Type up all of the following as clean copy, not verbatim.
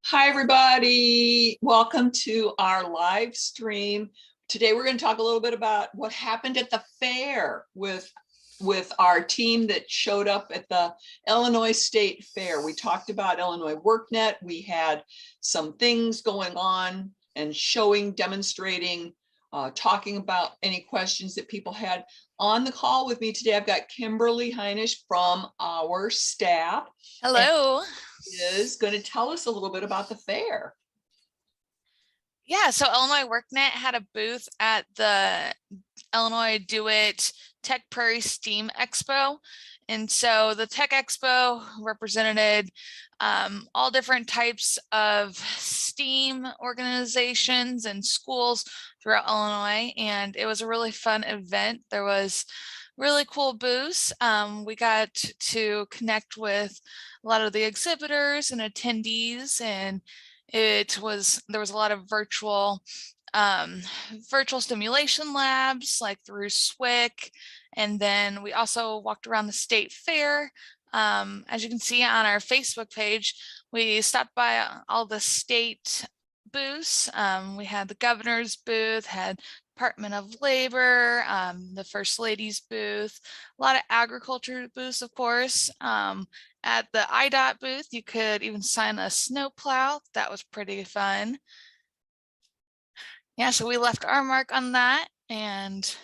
Hi, everybody. Welcome to our live stream. Today, we're going to talk a little bit about what happened at the fair with our team that showed up at the Illinois State Fair. We talked about Illinois WorkNet. We had some things going on and showing, demonstrating, talking about any questions that people had. On the call with me today, I've got Kimberly Heinisch from our staff. Hello. Is going to tell us a little bit about the fair. Yeah, so Illinois WorkNet had a booth at the Illinois Do It Tech Prairie STEAM Expo. And so the Tech Expo represented all different types of STEAM organizations and schools throughout Illinois. And it was a really fun event. There was really cool booths. We got to connect with a lot of the exhibitors and attendees, and there was a lot of virtual stimulation labs like through SWIC. And then we also walked around the state fair. As you can see on our Facebook page, we stopped by all the state booths. We had the governor's booth, had Department of Labor, the First Lady's booth, a lot of agriculture booths, of course. At the IDOT booth, you could even sign a snowplow. That was pretty fun. Yeah, so we left our mark on that. And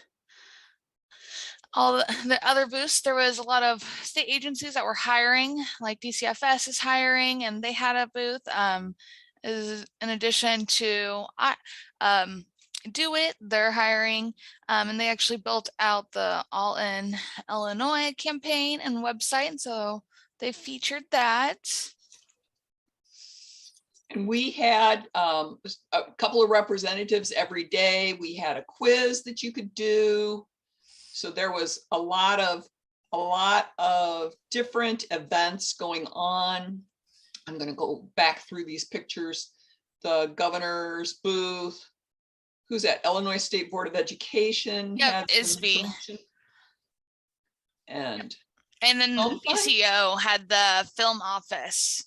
all the other booths, there was a lot of state agencies that were hiring, like DCFS is hiring, and they had a booth. In addition to Do It, they're hiring, and they actually built out the All in Illinois campaign and website, and so they featured that. And we had a couple of representatives every day. We had a quiz that you could do. So there was a lot of different events going on. I'm going to go back through these pictures. The governor's booth. Who's at Illinois State Board of Education? Yep, ISB. And then DCO had the film office.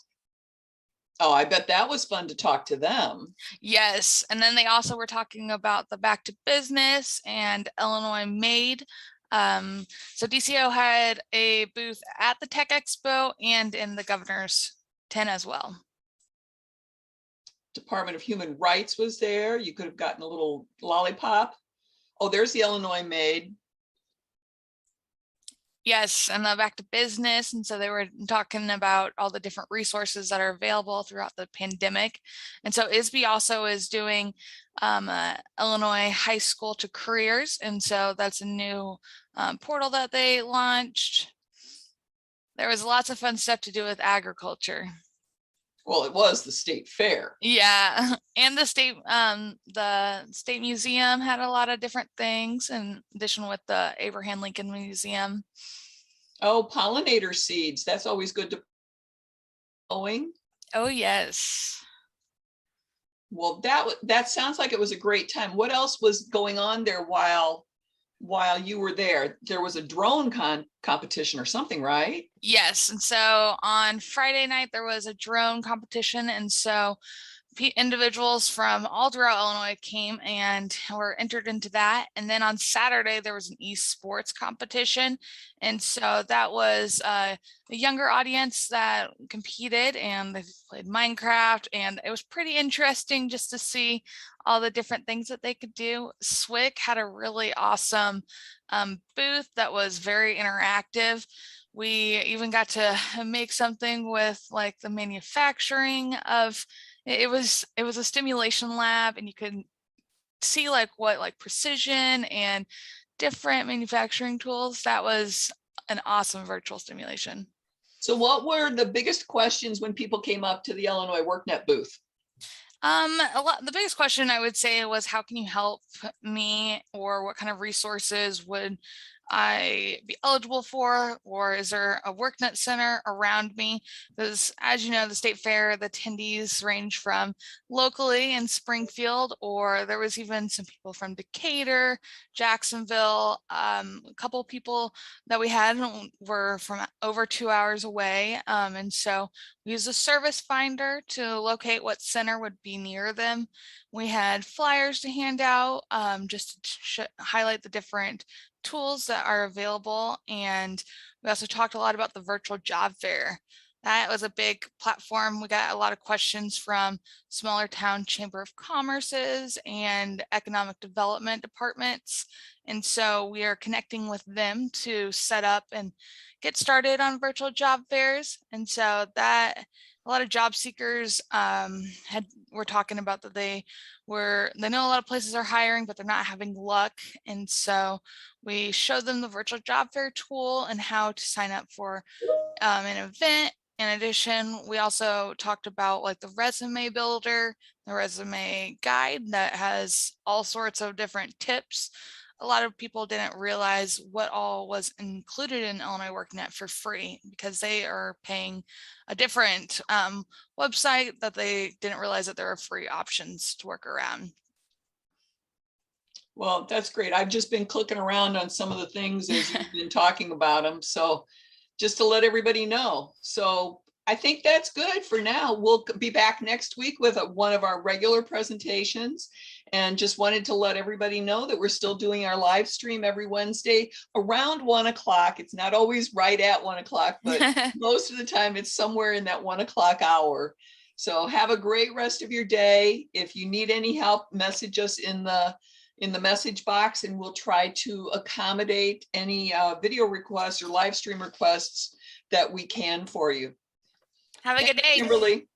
Oh, I bet that was fun to talk to them. Yes, and then they also were talking about the Back to Business and Illinois Made. So DCO had a booth at the Tech Expo and in the governor's tent as well. Department of Human Rights was there. You could have gotten a little lollipop. Oh, there's the Illinois Made. Yes, and the Back to Business. And so they were talking about all the different resources that are available throughout the pandemic. And so ISB also is doing Illinois High School to Careers. And so that's a new portal that they launched. There was lots of fun stuff to do with agriculture. Well, it was the state fair. Yeah, and the state museum had a lot of different things in addition with the Abraham Lincoln Museum. Oh, pollinator seeds. That's always good to going. Oh, yes. Well, that sounds like it was a great time. What else was going on there while you were there? There was a drone competition or something, right? Yes, and so on Friday night there was a drone competition, and so individuals from all throughout Illinois came and were entered into that. And then on Saturday there was an esports competition, and so that was a younger audience that competed, and they played Minecraft, and it was pretty interesting just to see all the different things that they could do. SWIC had a really awesome booth that was very interactive. We even got to make something with like the manufacturing of it was a stimulation lab, and you could see like precision and different manufacturing tools. That was an awesome virtual stimulation. So what were the biggest questions when people came up to the Illinois WorkNet booth? The biggest question I would say was, how can you help me, or what kind of resources would I be eligible for, or is there a workNet center around me? Because as you know, the state fair, the attendees range from locally in Springfield, or there was even some people from Decatur, Jacksonville. A couple of people that we had were from over 2 hours away. And so we used a service finder to locate what center would be near them. We had flyers to hand out just to highlight the different tools that are available. And we also talked a lot about the virtual job fair. That was a big platform. We got a lot of questions from smaller town chamber of commerces and economic development departments. And so we are connecting with them to set up and get started on virtual job fairs. And so that a lot of job seekers were talking about that they know a lot of places are hiring, but they're not having luck. And so we showed them the virtual job fair tool and how to sign up for an event. In addition, we also talked about like the resume builder, the resume guide that has all sorts of different tips. A lot of people didn't realize what all was included in Illinois WorkNet for free because they are paying a different website that they didn't realize that there are free options to work around. Well, that's great. I've just been clicking around on some of the things as you've been talking about them. So just to let everybody know. So I think that's good for now. We'll be back next week with one of our regular presentations, and just wanted to let everybody know that we're still doing our live stream every Wednesday around 1 o'clock. It's not always right at 1 o'clock, but most of the time it's somewhere in that 1 o'clock hour. So have a great rest of your day. If you need any help, message us in the message box, and we'll try to accommodate any video requests or live stream requests that we can for you. Have a good day. Kimberly.